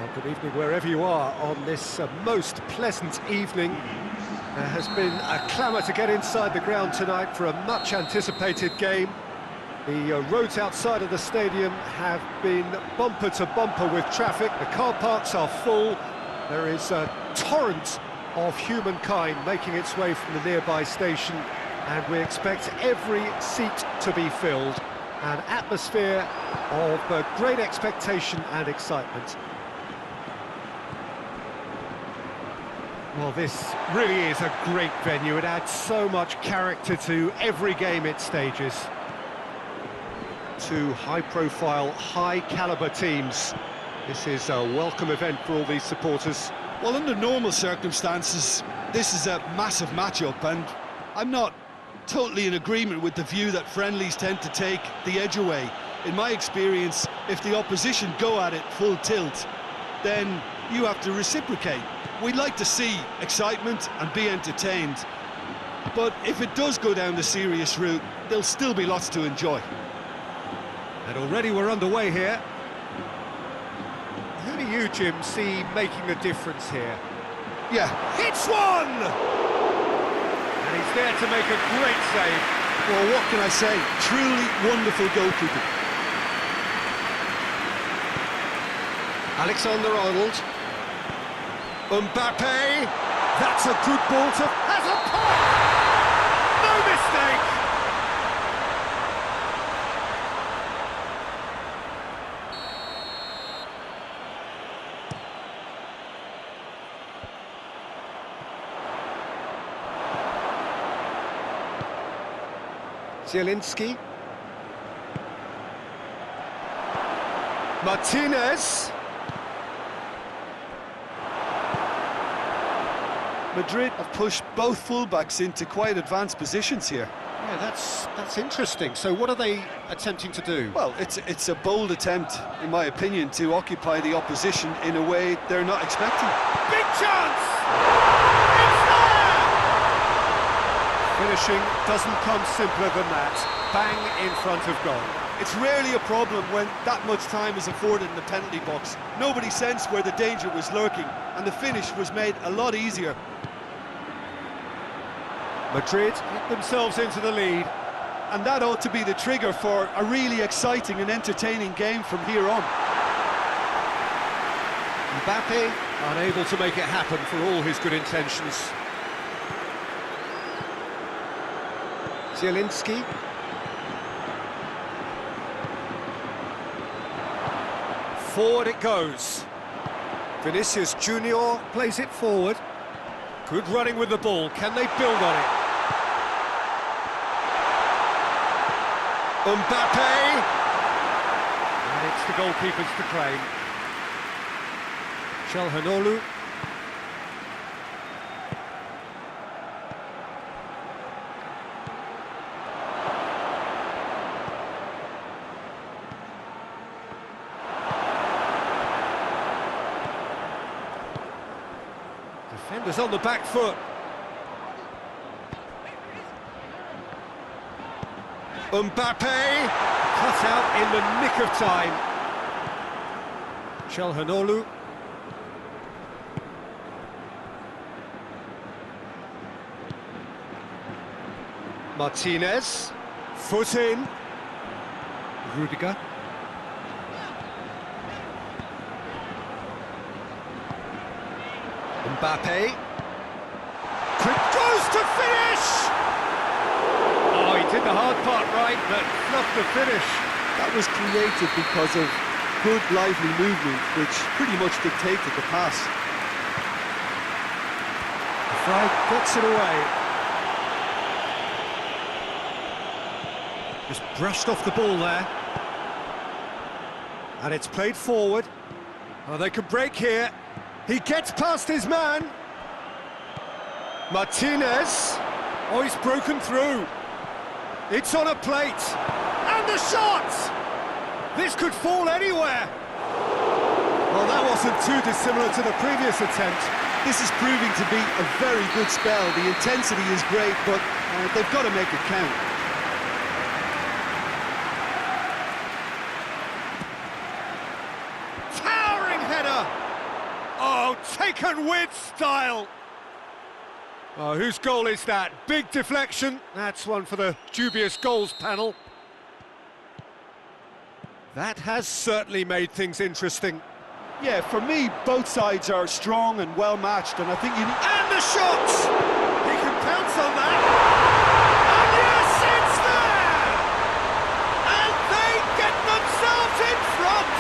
Well, good evening wherever you are on this most pleasant evening. There has been a clamour to get inside the ground tonight for a much-anticipated game. The roads outside of the stadium have been bumper to bumper with traffic. The car parks are full. There is a torrent of humankind making its way from the nearby station, and we expect every seat to be filled. An atmosphere of great expectation and excitement. Well, this really is a great venue. It adds so much character to every game it stages. Two high-profile, high-caliber teams. This is a welcome event for all these supporters. Well, under normal circumstances, this is a massive matchup, and I'm not totally in agreement with the view that friendlies tend to take the edge away. In my experience, if the opposition go at it full tilt, then you have to reciprocate. We'd like to see excitement and be entertained, but if it does go down the serious route, there'll still be lots to enjoy. And already we're underway here. Who do you, Jim, see making a difference here? Yeah. Hits one! And he's there to make a great save. Well, what can I say? Truly wonderful goalkeeping. Alexander-Arnold. Mbappe. That's a good ball to... Has a pop! No mistake! Zielinski. Martinez. Madrid have pushed both fullbacks into quite advanced positions here. Yeah, that's interesting. So what are they attempting to do? Well, it's a bold attempt, in my opinion, to occupy the opposition in a way they're not expecting. Big chance! It's there! Finishing doesn't come simpler than that. Bang in front of goal. It's rarely a problem when that much time is afforded in the penalty box. Nobody sensed where the danger was lurking, and the finish was made a lot easier. Madrid get themselves into the lead. And that ought to be the trigger for a really exciting and entertaining game from here on. Mbappe unable to make it happen for all his good intentions. Zielinski. Forward it goes. Vinicius Junior plays it forward. Good running with the ball. Can they build on it? Mbappe! And it's the goalkeepers to claim. Çalhanoğlu. Defenders on the back foot. Mbappe, cut out in the nick of time. Çalhanoğlu. Martinez, foot in. Rudiger. Mbappe. Quick goes to finish! Oh, he did the hard part right, but fluffed the finish. That was created because of good, lively movement, which pretty much dictated the pass. The flag gets it away. Just brushed off the ball there. And it's played forward. Oh, they can break here. He gets past his man. Martinez. Oh, he's broken through. It's on a plate. And the shot! This could fall anywhere. Well, that wasn't too dissimilar to the previous attempt. This is proving to be a very good spell. The intensity is great, but they've got to make it count. Towering header! Oh, taken with style! Oh, whose goal is that? Big deflection. That's one for the dubious goals panel. That has certainly made things interesting. Yeah, for me, both sides are strong and well-matched, and I think you need... And the shot! He can pounce on that. And yes, it's there! And they get themselves in front!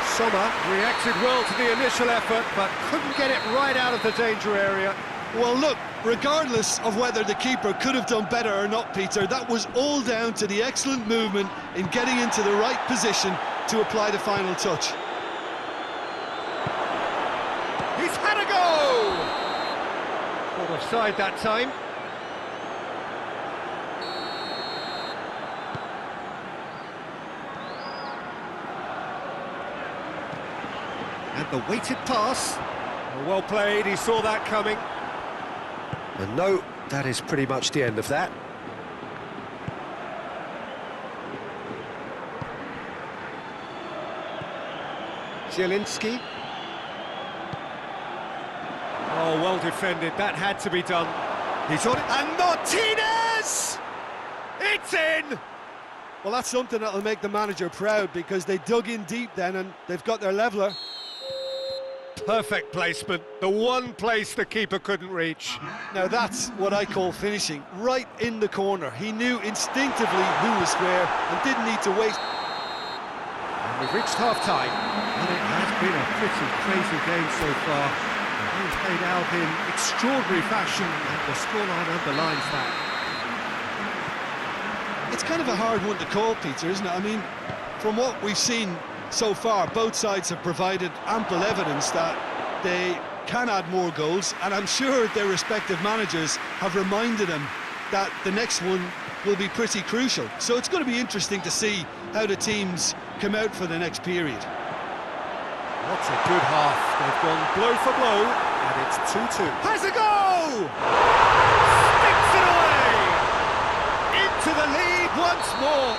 Sommer reacted well to the initial effort, but couldn't get it right out of the danger area. Well, look, regardless of whether the keeper could have done better or not, Peter, that was all down to the excellent movement in getting into the right position to apply the final touch. He's had a go! Caught offside that time. And the weighted pass. Well played, he saw that coming. And no, that is pretty much the end of that. Zielinski. Oh, well defended, that had to be done. He's on it, and Martinez! It's in! Well, that's something that'll make the manager proud, because they dug in deep then and they've got their leveller. Perfect placement, the one place the keeper couldn't reach. Now that's what I call finishing, right in the corner. He knew instinctively who was where and didn't need to wait. And we've reached half-time. And it has been a pretty crazy game so far. The game played out in extraordinary fashion, and the scoreline underlines that. It's kind of a hard one to call, Peter, isn't it? I mean, from what we've seen so far, both sides have provided ample evidence that they can add more goals, and I'm sure their respective managers have reminded them that the next one will be pretty crucial. So it's going to be interesting to see how the teams come out for the next period. What a good half. They've gone blow for blow, and it's 2-2. Has a go! Sticks it away! Into the lead once more.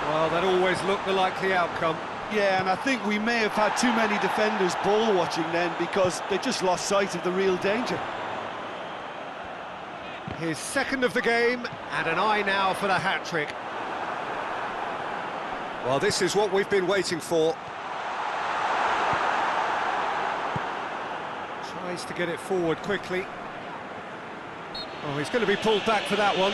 Well, that always looked the likely outcome. Yeah, and I think we may have had too many defenders ball watching then, because they just lost sight of the real danger. His second of the game, and an eye now for the hat-trick. Well, this is what we've been waiting for. Tries to get it forward quickly. Oh, he's going to be pulled back for that one.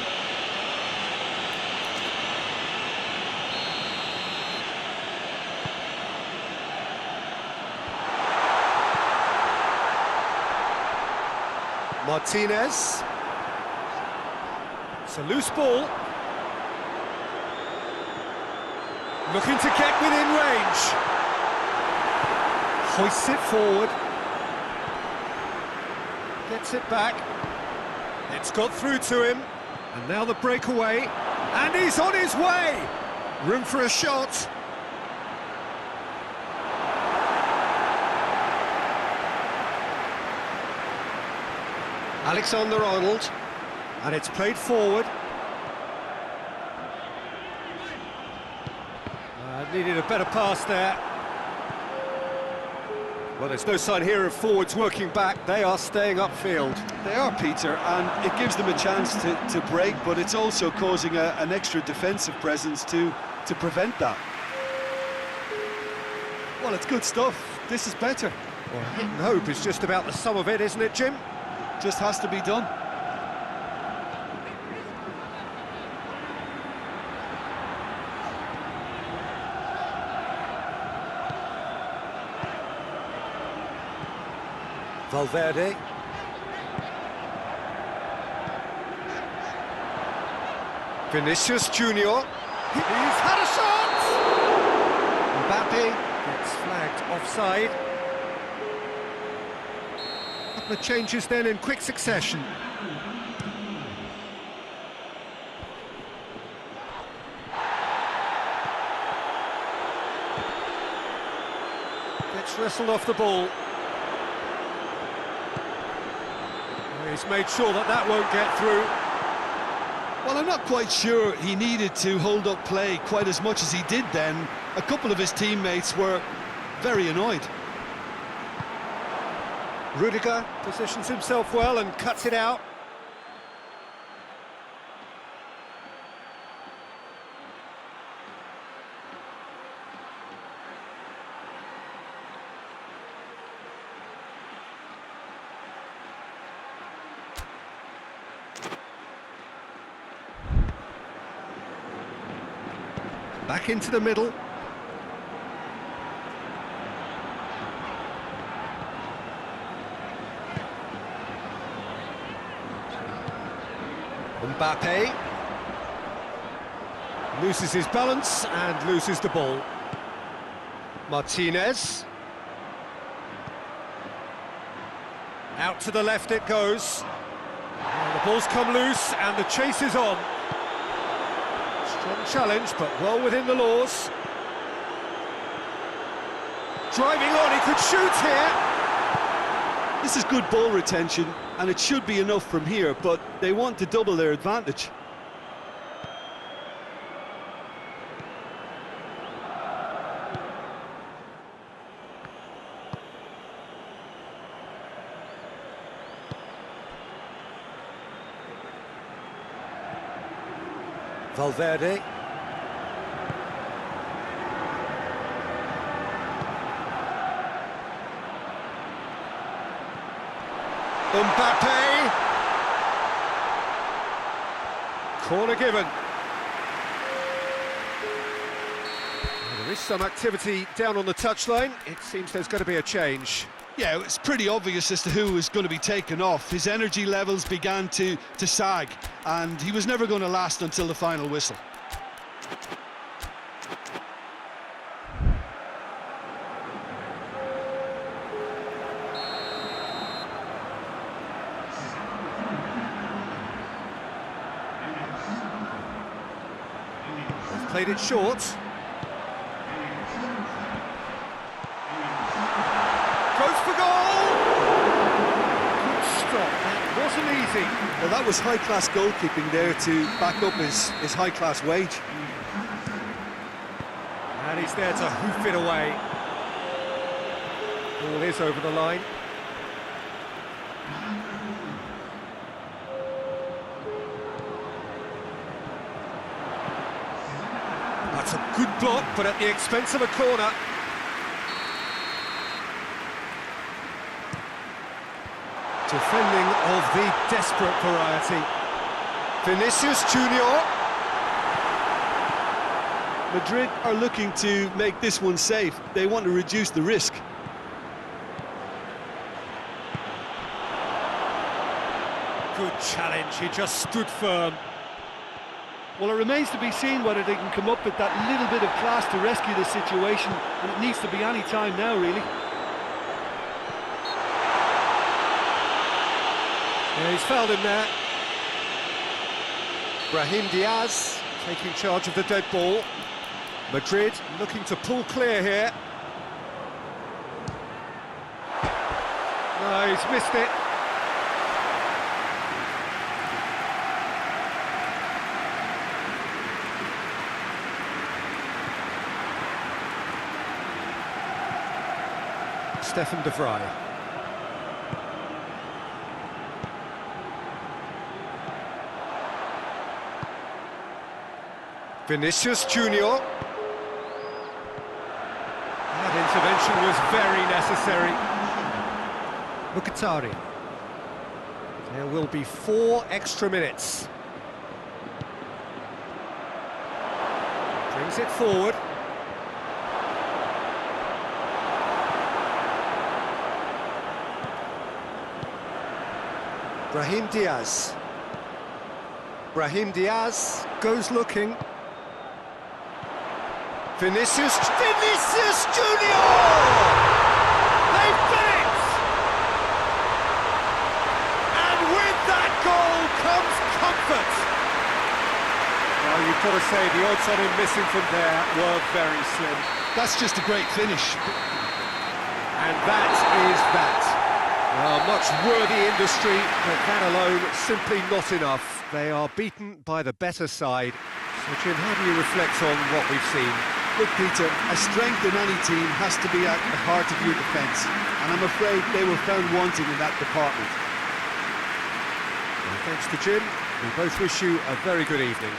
Martinez. It's a loose ball. Looking to get within range. Hoists it forward. Gets it back. It's got through to him. And now the breakaway. And he's on his way. Room for a shot. Alexander-Arnold, and it's played forward. Needed a better pass there. Well, there's no sign here of forwards working back. They are staying upfield. They are, Peter, and it gives them a chance to break, but it's also causing an extra defensive presence to prevent that. Well, it's good stuff. This is better. Well, hit and hope is just about the sum of it, isn't it, Jim? Just has to be done. Valverde. Vinicius Junior. He's had a shot! Mbappe gets flagged offside. The changes then in quick succession. Gets wrestled off the ball. He's made sure that that won't get through. Well, I'm not quite sure he needed to hold up play quite as much as he did then. A couple of his teammates were very annoyed. Rudiger positions himself well and cuts it out. Back into the middle. Mbappe loses his balance and loses the ball. Martinez. Out to the left it goes. And the ball's come loose and the chase is on. Strong challenge, but well within the laws. Driving on, he could shoot here. This is good ball retention, and it should be enough from here, but they want to double their advantage. Valverde. Mbappe. Corner given. Well, there is some activity down on the touchline. It seems there's going to be a change. Yeah, it's pretty obvious as to who was going to be taken off. His energy levels began to sag, and he was never going to last until the final whistle. They've played it short. Goes for goal! Good stop, that wasn't easy. Well, that was high-class goalkeeping there to back up his high-class wage. And he's there to hoof it away. Ball is over the line. That's a good block, but at the expense of a corner. Defending of the desperate variety. Vinicius Junior. Madrid are looking to make this one safe. They want to reduce the risk. Good challenge, he just stood firm. Well, it remains to be seen whether they can come up with that little bit of class to rescue the situation, and it needs to be any time now, really. Yeah, he's fouled him there. Brahim Diaz taking charge of the dead ball. Madrid looking to pull clear here. No, he's missed it. Stefan de Vrij. Vinicius Junior. That intervention was very necessary. Mkhitaryan. There will be 4 extra minutes. Brings it forward. Brahim Diaz. Brahim Diaz goes looking. Vinicius Junior! They've done it! And with that goal comes comfort. Well, you've got to say the odds on him missing from there were very slim. That's just a great finish. And that is that. Well, much worthy industry, but that alone simply not enough. They are beaten by the better side. So, Jim, how do you reflect on what we've seen? Look, Peter, a strength in any team has to be at the heart of your defence, and I'm afraid they were found wanting in that department. Well, thanks to Jim, we both wish you a very good evening.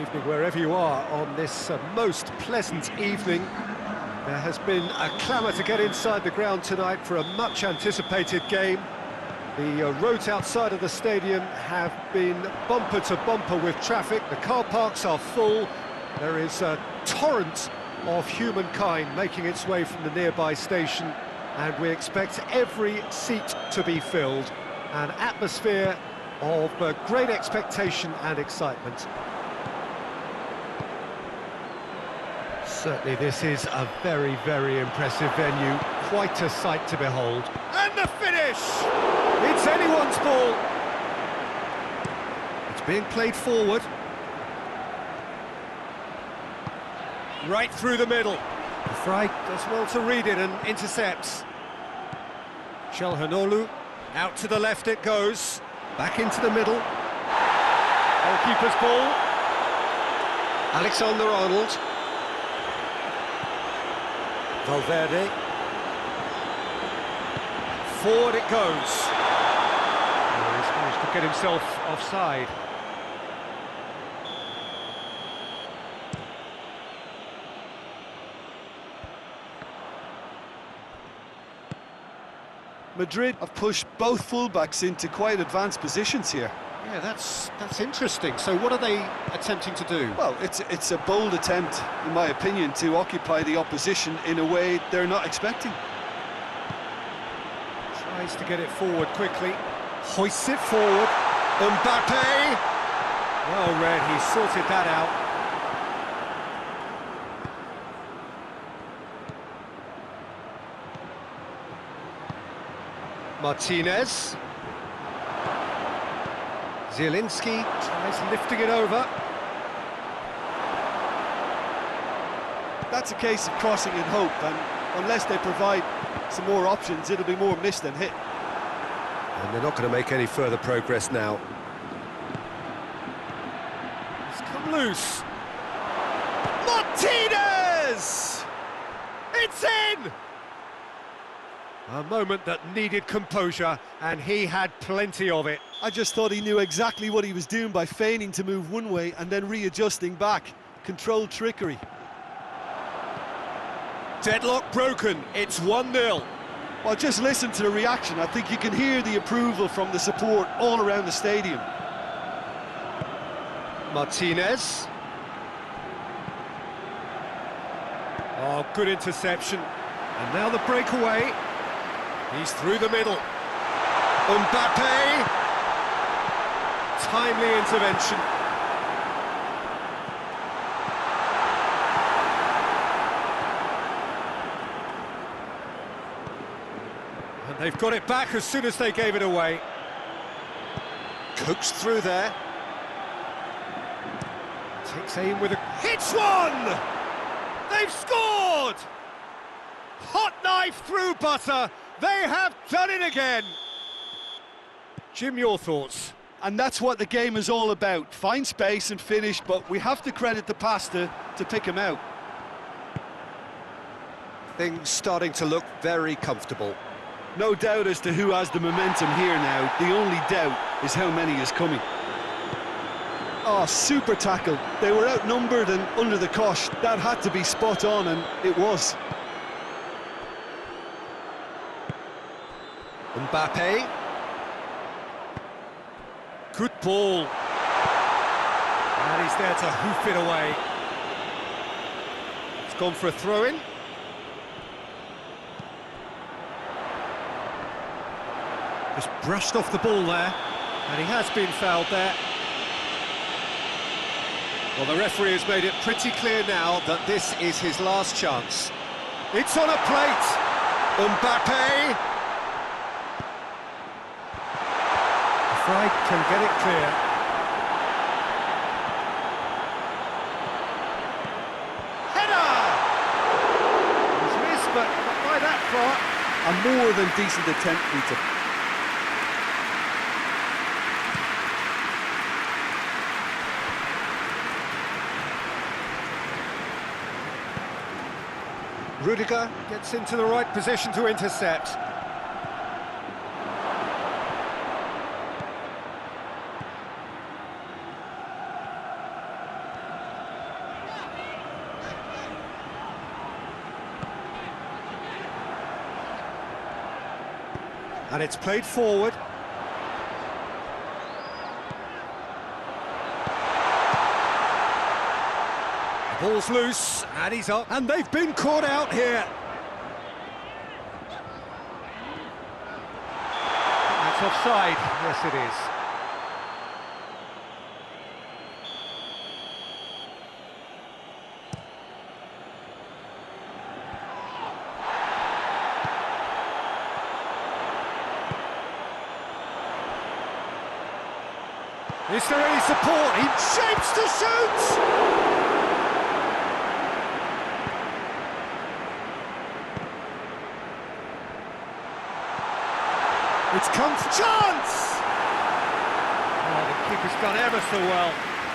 evening, wherever you are on this most pleasant evening. There has been a clamour to get inside the ground tonight for a much-anticipated game. The roads outside of the stadium have been bumper to bumper with traffic. The car parks are full. There is a torrent of humankind making its way from the nearby station, and we expect every seat to be filled. An atmosphere of great expectation and excitement. Certainly this is a very, very impressive venue. Quite a sight to behold. And the finish! It's anyone's ball. It's being played forward. Right through the middle. Frey does well to read it and intercepts. Çalhanoğlu, out to the left it goes. Back into the middle. Goalkeeper's ball. Alexander-Arnold. Valverde. Forward it goes. Oh, he's managed to get himself offside. Madrid have pushed both fullbacks into quite advanced positions here. Yeah, that's interesting. So what are they attempting to do? Well, it's a bold attempt, in my opinion, to occupy the opposition in a way they're not expecting. Tries to get it forward quickly. Hoists it forward. Mbappe! Well read, he sorted that out. Martinez. Zielinski tries lifting it over. That's a case of crossing in hope, and unless they provide some more options, it'll be more miss than hit. And they're not going to make any further progress now. It's come loose. Martinez! It's in! A moment that needed composure, and he had plenty of it. I just thought he knew exactly what he was doing by feigning to move one way and then readjusting back. Controlled trickery. Deadlock broken, it's 1-0. Well, just listen to the reaction. I think you can hear the approval from the support all around the stadium. Martinez. Oh, good interception. And now the breakaway. He's through the middle. Mbappe. Timely intervention. And they've got it back as soon as they gave it away. Cooks through there. Takes aim with a... Hits one! They've scored! Hot knife through butter. They have done it again. Jim, your thoughts? And that's what the game is all about. Find space and finish, but we have to credit the passer to pick him out. Things starting to look very comfortable. No doubt as to who has the momentum here now. The only doubt is how many is coming. Oh, super tackle. They were outnumbered and under the cosh. That had to be spot on, and it was. Mbappe. Good ball. And he's there to hoof it away. It's gone for a throw-in. Just brushed off the ball there, and he has been fouled there. Well, the referee has made it pretty clear now that this is his last chance. It's on a plate. Mbappe. Frey can get it clear. Header! He's missed, but not by that far. A more than decent attempt, Peter. Rudiger gets into the right position to intercept. And it's played forward. The ball's loose, and he's up, and they've been caught out here. That's offside. Yes, it is. Is there any support? He shapes to shoot! It's come for chance! Oh, the keeper's done ever so well.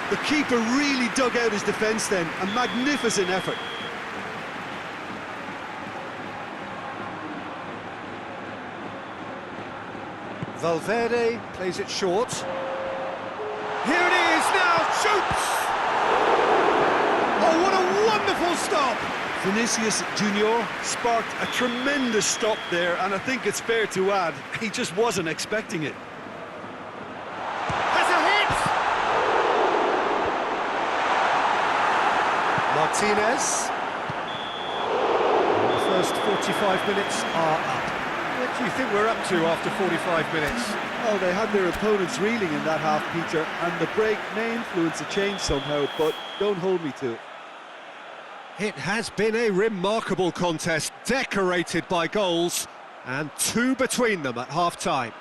The keeper really dug out his defence then, a magnificent effort. Valverde plays it short. Here it is now, shoots! Oh, what a wonderful stop! Vinicius Junior sparked a tremendous stop there, and I think it's fair to add, he just wasn't expecting it. Has a hit! Martinez. The first 45 minutes are up. What do you think we're up to after 45 minutes? Well, they had their opponents reeling in that half, Peter, and the break may influence a change somehow, but don't hold me to it. It has been a remarkable contest, decorated by goals, and two between them at half-time.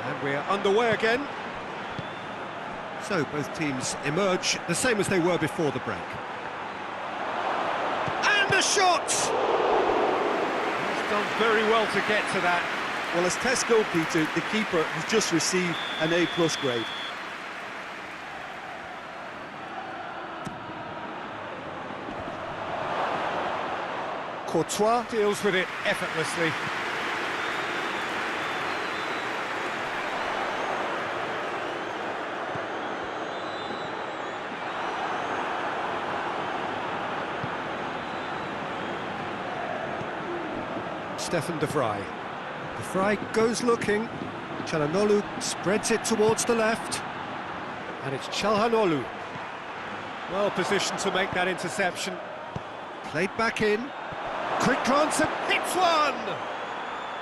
And we're underway again. So both teams emerge the same as they were before the break. And a shot! He's done very well to get to that. Well, as tests go, Peter, the keeper has just received an A+ grade. Courtois deals with it effortlessly. Stefan de Vrij. De Vrij goes looking. Çalhanoğlu spreads it towards the left. And it's Çalhanoğlu. Well positioned to make that interception. Played back in. Quick glance and hits one!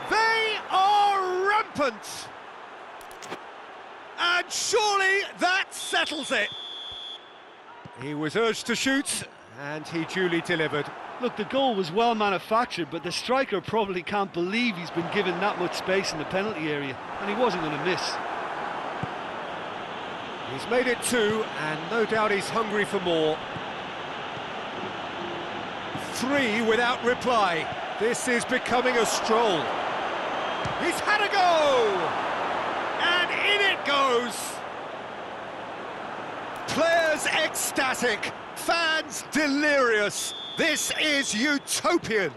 They are rampant! And surely that settles it. He was urged to shoot, and he duly delivered. Look, the goal was well manufactured, but the striker probably can't believe he's been given that much space in the penalty area, and he wasn't going to miss. He's made it two, and no doubt he's hungry for more. Three without reply. This is becoming a stroll. He's had a go! And in it goes! Players ecstatic, fans delirious. This is utopian.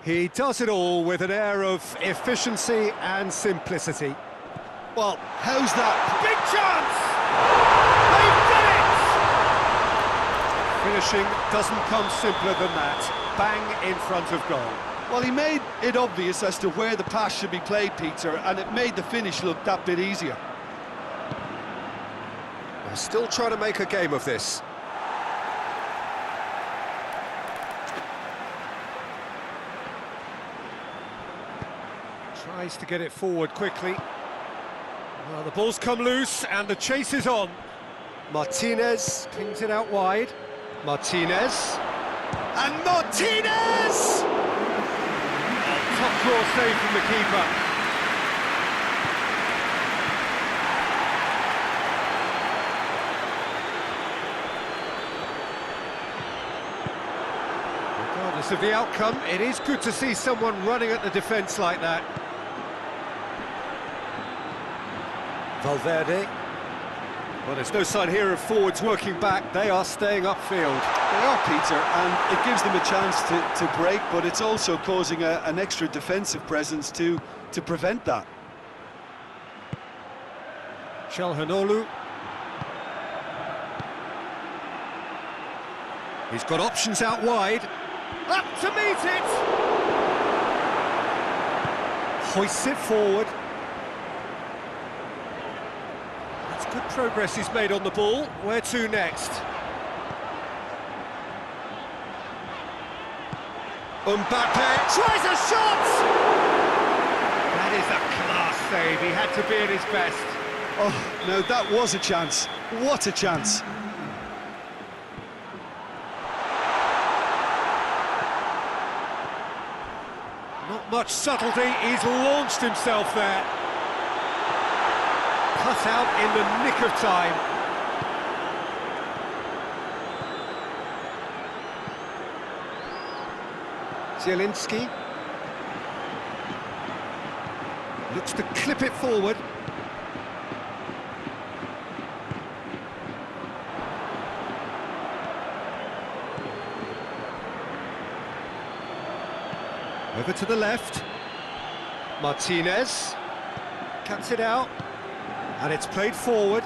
He does it all with an air of efficiency and simplicity. Well, how's that? Big chance! They've done it! Finishing doesn't come simpler than that. Bang in front of goal. Well, he made it obvious as to where the pass should be played, Peter, and it made the finish look that bit easier. They're still trying to make a game of this. Tries to get it forward quickly. Well, the ball's come loose and the chase is on. Martinez pings it out wide. Martinez. And Martinez! Top draw save from the keeper. Regardless of the outcome, it is good to see someone running at the defence like that. Valverde. Well, there's no sign here of forwards working back. They are staying upfield. They are, Peter, and it gives them a chance to break, but it's also causing an extra defensive presence to prevent that. Çalhanoğlu. He's got options out wide. Up to meet it! Hoists it forward. That's good progress he's made on the ball. Where to next? Mbappe tries a shot! That is a class save. He had to be at his best. Oh, no, that was a chance. What a chance. Not much subtlety, he's launched himself there. Cut out in the nick of time. Zielinski looks to clip it forward. Over to the left. Martinez cuts it out, and it's played forward.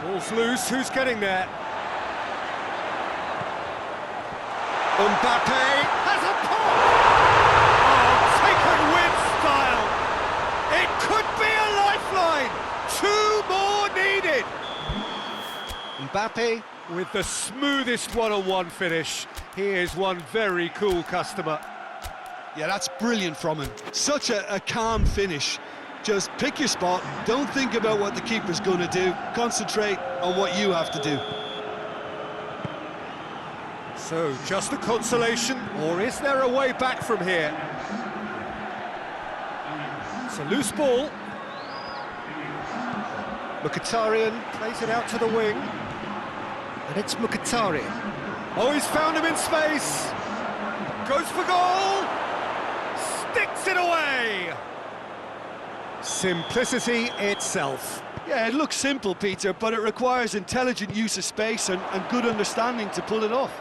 Ball's loose, who's getting there? Mbappe has a pop! Oh, taken with style! It could be a lifeline! 2 more needed! Mbappe with the smoothest one-on-one finish. He is one very cool customer. Yeah, that's brilliant from him. Such a calm finish. Just pick your spot, don't think about what the keeper's going to do, concentrate on what you have to do. So, just a consolation, or is there a way back from here? It's a loose ball. Mkhitaryan plays it out to the wing. And it's Mkhitaryan. Oh, he's found him in space! Goes for goal! Sticks it away! Simplicity itself. Yeah, it looks simple, Peter, but it requires intelligent use of space and good understanding to pull it off.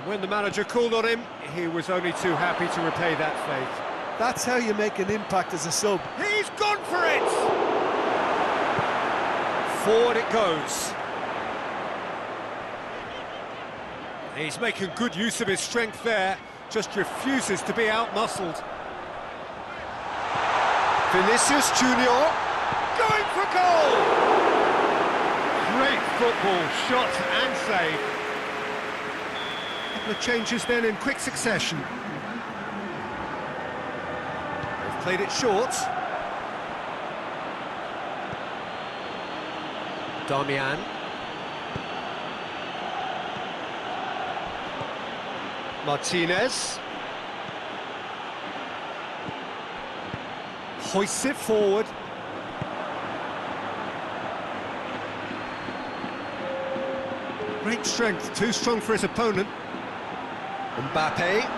When the manager called on him, he was only too happy to repay that faith. That's how you make an impact as a sub. He's gone for it! Forward it goes. He's making good use of his strength there, just refuses to be out-muscled. Vinicius Junior going for goal! Great football, shot and save. The changes then in quick succession. They've played it short. Darmian. Martinez. Hoists it forward. Great strength, too strong for his opponent. Mbappe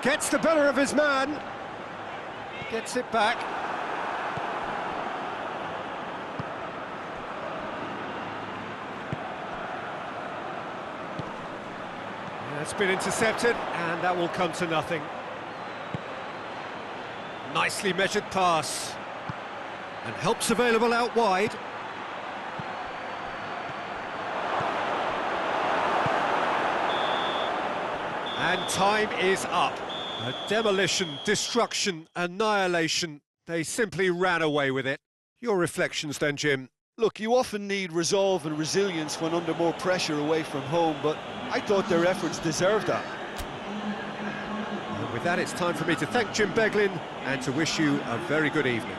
gets the better of his man, gets it back. That's been intercepted, and that will come to nothing. Nicely measured pass, and help's available out wide. And time is up. A demolition, destruction, annihilation. They simply ran away with it. Your reflections then, Jim? Look, you often need resolve and resilience when under more pressure away from home, but I thought their efforts deserved that. And with that, it's time for me to thank Jim Beglin and to wish you a very good evening.